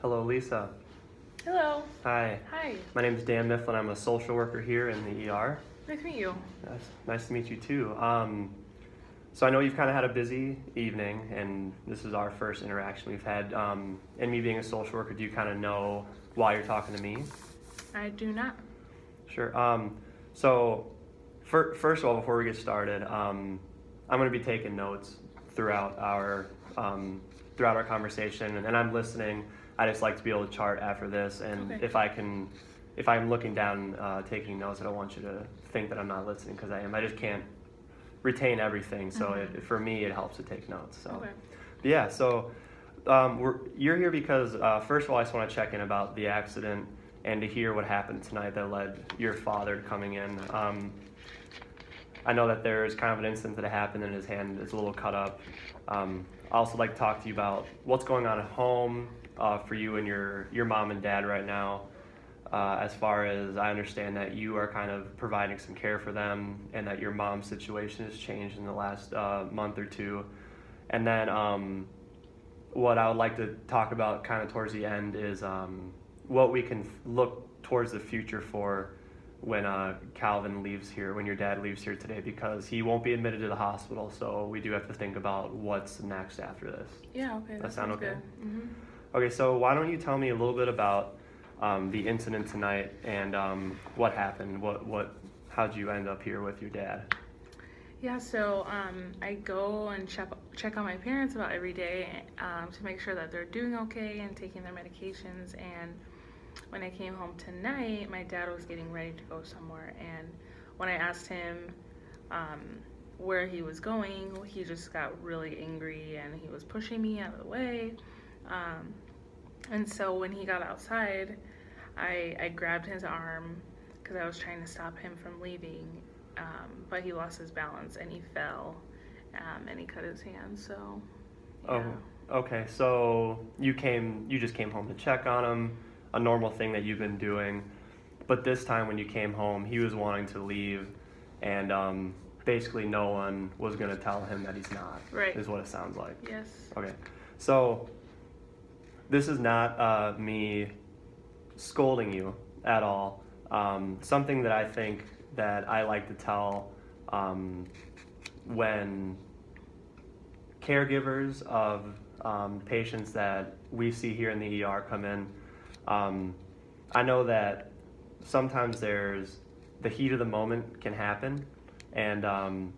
Hello, Lisa. Hello. Hi. Hi. My name is Dan Mifflin. I'm a social worker here in the ER. Nice to meet you. Nice to meet you too. So I know you've kind of had a busy evening, and this is our first interaction we've had. And me being a social worker, do you kind of know why you're talking to me? I do not. Sure. So first of all, before we get started, I'm going to be taking notes throughout our conversation, and I'm listening. I just like to be able to chart after this, and Okay. if I'm looking down taking notes, I don't want you to think that I'm not listening, because I am. I just can't retain everything, so for me it helps to take notes. So Okay. yeah, so you're here because first of all, I just want to check in about the accident and to hear what happened tonight that led your father to coming in. I know that there's kind of an incident that happened and his hand is a little cut up. I also like to talk to you about what's going on at home for you and your mom and dad right now. As far as I understand that you are kind of providing some care for them and that your mom's situation has changed in the last month or two. And then what I would like to talk about kind of towards the end is what we can look towards the future for when Calvin leaves here, when your dad leaves here today, because he won't be admitted to the hospital, so we do have to think about what's next after this. Yeah, okay. That sound okay? Good. Mm-hmm. Okay, so why don't you tell me a little bit about the incident tonight and what happened? How'd you end up here with your dad? Yeah, so I go and check on my parents about every day to make sure that they're doing okay and taking their medications. And when I came home tonight, my dad was getting ready to go somewhere. And when I asked him where he was going, he just got really angry and he was pushing me out of the way. And so when he got outside, I grabbed his arm because I was trying to stop him from leaving, but he lost his balance and he fell, and he cut his hand. So, yeah. Oh, okay. So you just came home to check on him, a normal thing that you've been doing, but this time when you came home, he was wanting to leave, and basically no one was going to tell him that he's not. Right. Is what it sounds like. Yes. Okay. So this is not me scolding you at all. Something that I think that I like to tell when caregivers of patients that we see here in the ER come in, I know that sometimes there's the heat of the moment can happen, and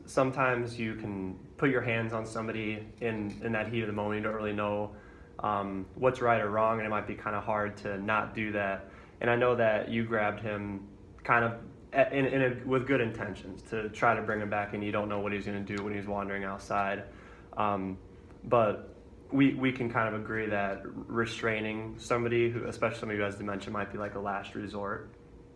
sometimes you can put your hands on somebody in that heat of the moment. You don't really know what's right or wrong, and it might be kind of hard to not do that. And I know that you grabbed him kind of with good intentions to try to bring him back, and you don't know what he's going to do when he's wandering outside. But we can kind of agree that restraining somebody, especially somebody who has dementia, might be like a last resort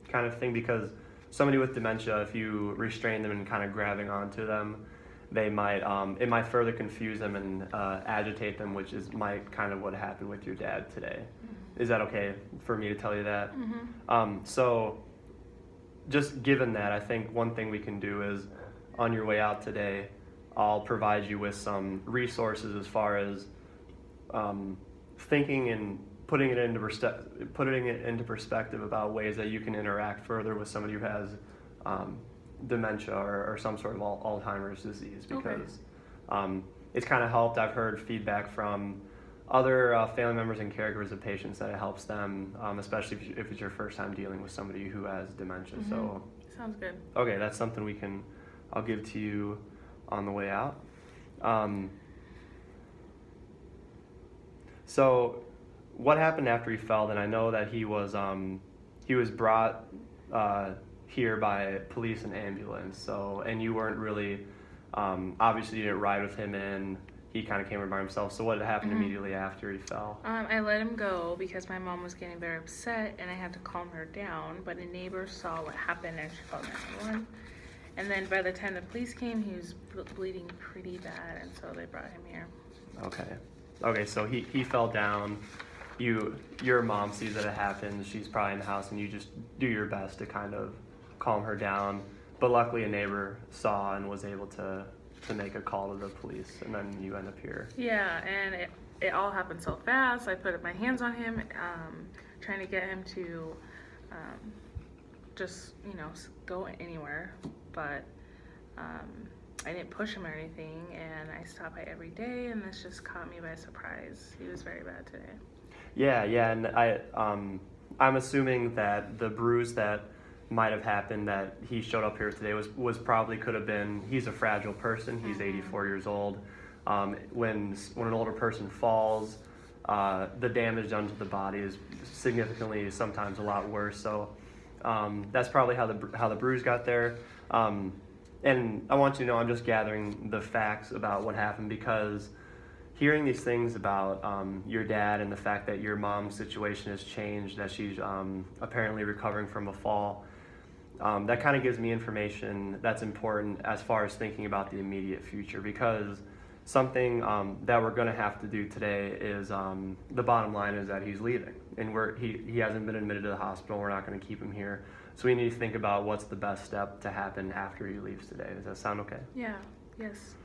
kind of thing, because somebody with dementia, if you restrain them and kind of grabbing onto them, they might it might further confuse them and agitate them, which might kind of what happened with your dad today. Mm-hmm. Is that okay for me to tell you that? Mm-hmm. So just given that, I think one thing we can do is on your way out today, I'll provide you with some resources as far as thinking and putting it into perspective about ways that you can interact further with somebody who has dementia or some sort of Alzheimer's disease, because it's kind of helped. I've heard feedback from other family members and caregivers of patients that it helps them, especially if it's your first time dealing with somebody who has dementia. Mm-hmm. So sounds good. Okay, that's something I'll give to you on the way out. So what happened after he fell? Then I know that he was brought here by police and ambulance. So, and you weren't really obviously you didn't ride with him in. He kind of came in by himself. So what had happened immediately after he fell? I let him go because my mom was getting very upset and I had to calm her down. But a neighbor saw what happened and she called 911. And then by the time the police came, he was bleeding pretty bad, and so they brought him here. Okay, so he fell down. Your mom sees that it happens. She's probably in the house, and you just do your best to kind of calm her down. But luckily, a neighbor saw and was able to to make a call to the police, and then you end up here. Yeah, and it all happened so fast. I put my hands on him, trying to get him to just, go anywhere. But I didn't push him or anything, and I stopped by every day, and this just caught me by surprise. He was very bad today. Yeah, and I'm assuming that the bruise that might have happened that he showed up here today was probably could have been, he's a fragile person, he's 84 years old. When an older person falls, the damage done to the body is significantly, sometimes a lot worse. So that's probably how the bruise got there. And I want you to know I'm just gathering the facts about what happened, because hearing these things about your dad and the fact that your mom's situation has changed, that she's apparently recovering from a fall, that kind of gives me information that's important as far as thinking about the immediate future, because something that we're going to have to do today is, the bottom line is that he's leaving, and he hasn't been admitted to the hospital. We're not going to keep him here. So we need to think about what's the best step to happen after he leaves today. Does that sound okay? Yeah, yes.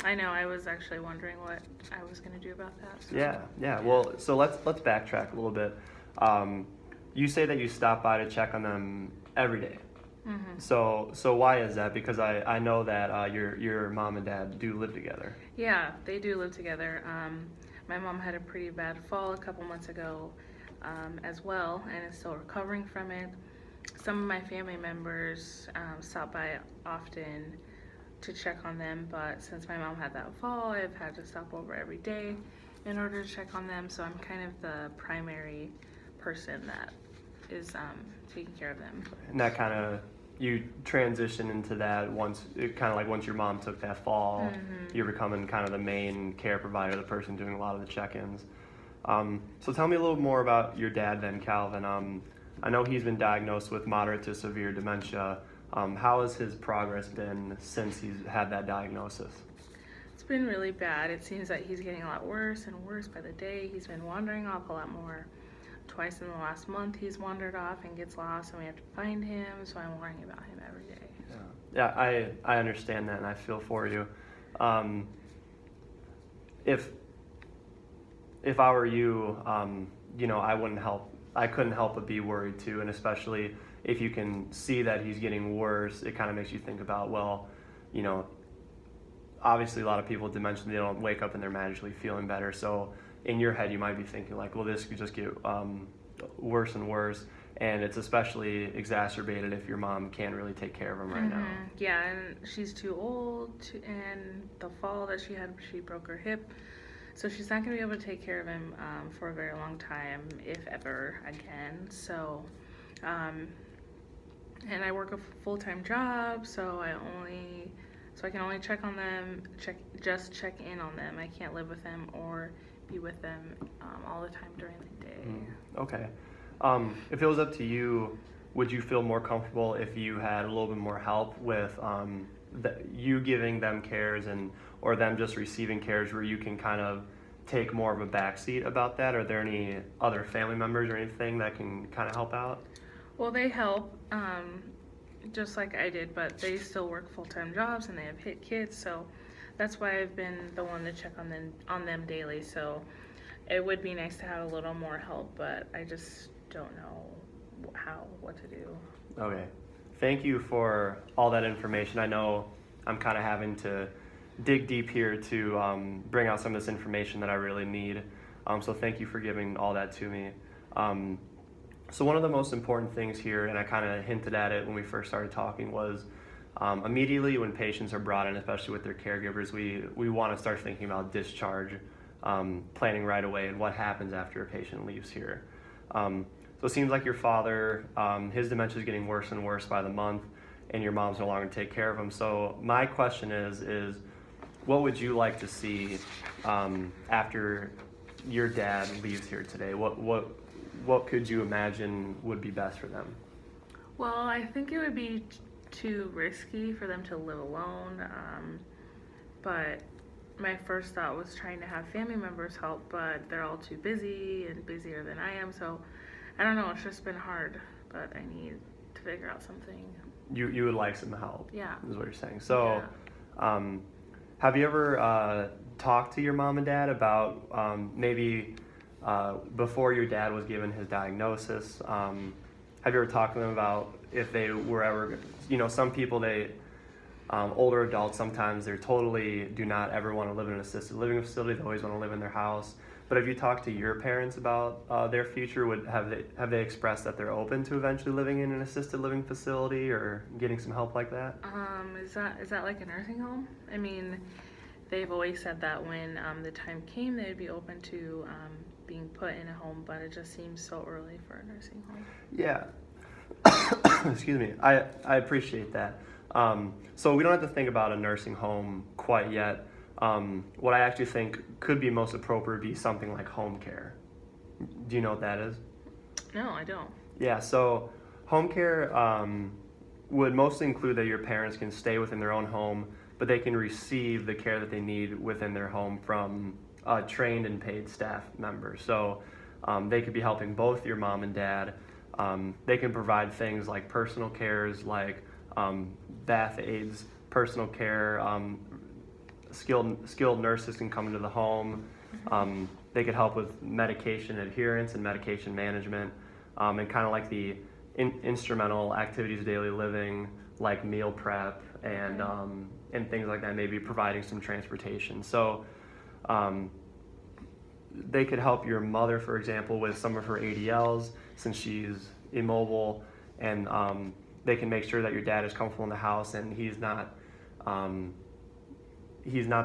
I know, I was actually wondering what I was going to do about that. So. Yeah. Well, so let's backtrack a little bit. You say that you stop by to check on them every day. Mm-hmm. So why is that? Because I know that your mom and dad do live together. Yeah, they do live together. My mom had a pretty bad fall a couple months ago as well, and is still recovering from it. Some of my family members stop by often to check on them, but since my mom had that fall, I've had to stop over every day in order to check on them. So I'm kind of the primary person that is taking care of them. And that kind of, you transition into that once your mom took that fall, Mm-hmm. you're becoming kind of the main care provider, the person doing a lot of the check-ins. So tell me a little more about your dad then, Calvin. I know he's been diagnosed with moderate to severe dementia. How has his progress been since he's had that diagnosis? It's been really bad. It seems that he's getting a lot worse and worse by the day. He's been wandering off a lot more. Twice in the last month he's wandered off and gets lost, and we have to find him, so I'm worrying about him every day. Yeah, I understand that, and I feel for you. If I were you, I couldn't help but be worried too, and especially if you can see that he's getting worse, it kind of makes you think about, well, obviously a lot of people with dementia, they don't wake up and they're magically feeling better. So in your head, you might be thinking like, well, this could just get worse and worse. And it's especially exacerbated if your mom can't really take care of him right now. Yeah, and she's too old, and the fall that she had, she broke her hip. So she's not going to be able to take care of him for a very long time, if ever again. So, and I work a full-time job, so I can only check on them, check in on them. I can't live with them or be with them all the time during the day. Okay. If it was up to you, would you feel more comfortable if you had a little bit more help with you giving them cares or them just receiving cares, where you can kind of take more of a backseat about that? Are there any other family members or anything that can kind of help out? Well, they help, just like I did, but they still work full-time jobs and they have kids, so that's why I've been the one to check on them daily. So it would be nice to have a little more help, but I just don't know what to do. Okay. Thank you for all that information. I know I'm kind of having to dig deep here to bring out some of this information that I really need. So thank you for giving all that to me. So one of the most important things here, and I kind of hinted at it when we first started talking, was immediately when patients are brought in, especially with their caregivers, we want to start thinking about discharge, planning right away, and what happens after a patient leaves here. So it seems like your father, his dementia is getting worse and worse by the month, and your mom's no longer to take care of him. So my question is what would you like to see after your dad leaves here today? What could you imagine would be best for them? Well, I think it would be too risky for them to live alone, but my first thought was trying to have family members help, but they're all too busy and busier than I am, so I don't know, it's just been hard, but I need to figure out something. You would like some help? Yeah. Is what you're saying. So, Have you ever talked to your mom and dad about maybe before your dad was given his diagnosis? Have you ever talked to them about if they were ever, some people, older adults, sometimes they totally do not ever want to live in an assisted living facility. They always want to live in their house. But have you talked to your parents about their future? Have they expressed that they're open to eventually living in an assisted living facility or getting some help like that? Is that like a nursing home? I mean, they've always said that when the time came, they'd be open to being put in a home, but it just seems so early for a nursing home. Yeah. Excuse me. I appreciate that. So we don't have to think about a nursing home quite yet. What I actually think could be most appropriate would be something like home care. Do you know what that is? No, I don't. Yeah, so home care would mostly include that your parents can stay within their own home, but they can receive the care that they need within their home from trained and paid staff members. So they could be helping both your mom and dad. They can provide things like personal cares, like bath aids, personal care. Skilled nurses can come into the home. They could help with medication adherence and medication management, and kind of like the instrumental activities of daily living, like meal prep and things like that. Maybe providing some transportation. So they could help your mother, for example, with some of her ADLs since she's immobile, and they can make sure that your dad is comfortable in the house and he's not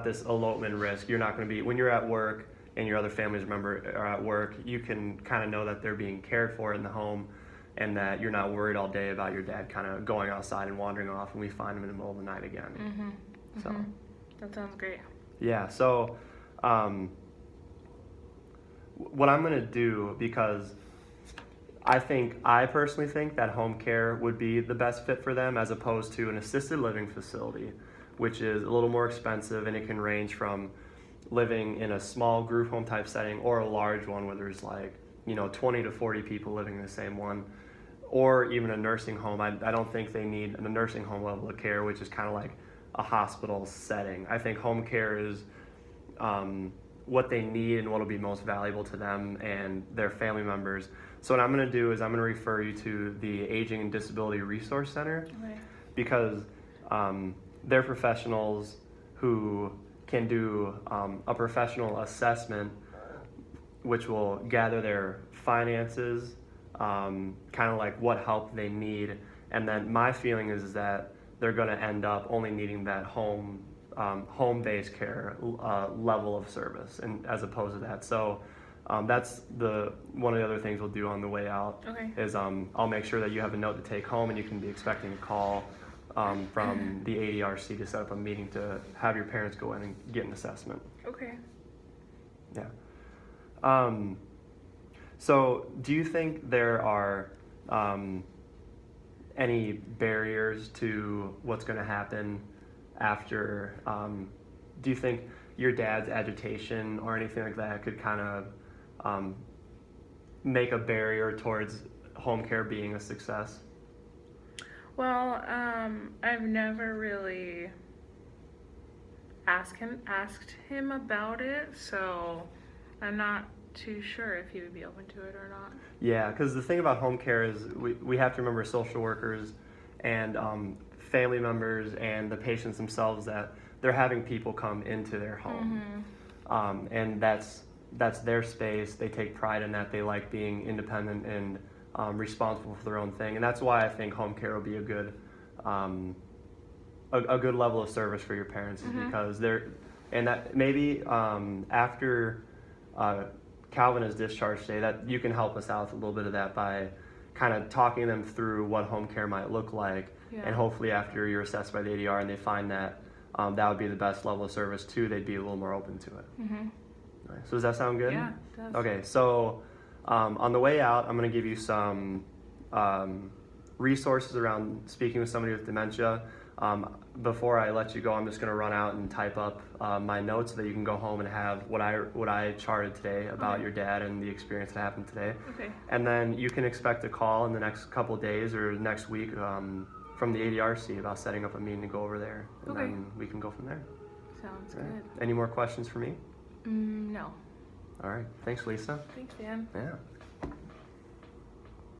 this elopement risk. You're not going to be, when you're at work and your other family member are at work, you can kind of know that they're being cared for in the home and that you're not worried all day about your dad kind of going outside and wandering off and we find him in the middle of the night again. So that sounds great. Yeah, so what I'm going to do, because I personally think that home care would be the best fit for them as opposed to an assisted living facility, which is a little more expensive, and it can range from living in a small group home type setting or a large one where there's 20 to 40 people living in the same one, or even a nursing home. I don't think they need a nursing home level of care, which is kind of like a hospital setting. I think home care is what they need and what will be most valuable to them and their family members. So what I'm going to do is I'm going to refer you to the Aging and Disability Resource Center, because they're professionals who can do a professional assessment, which will gather their finances, kind of like what help they need, and then my feeling is that they're going to end up only needing that home-based care level of service, and as opposed to that. So that's one of the other things we'll do on the way out. Is I'll make sure that you have a note to take home, and you can be expecting a call from the ADRC to set up a meeting to have your parents go in and get an assessment. Okay. Yeah. So do you think there are any barriers to what's going to happen after? Do you think your dad's agitation or anything like that could kind of make a barrier towards home care being a success? Well, I've never really asked him about it, so I'm not too sure if he would be open to it or not. Yeah, because the thing about home care is we have to remember social workers and family members and the patients themselves, that they're having people come into their home. And that's their space. They take pride in that. They like being independent and responsible for their own thing, and that's why I think home care will be a good level of service for your parents, is because and that maybe after Calvin is discharged today, that you can help us out with a little bit of that by kind of talking them through what home care might look like, and hopefully after you're assessed by the ADR and they find that that would be the best level of service too, they'd be a little more open to it. Right. So does that sound good? Yeah, it does. Okay, so on the way out, I'm going to give you some resources around speaking with somebody with dementia. Before I let you go, I'm just going to run out and type up my notes so that you can go home and have what I charted today about your dad and the experience that happened today. Okay. And then you can expect a call in the next couple of days or next week from the ADRC about setting up a meeting to go over there, and Okay. then we can go from there. Sounds All right. good. Any more questions for me? No. All right. Thanks, Lisa. Thanks, Dan. Yeah.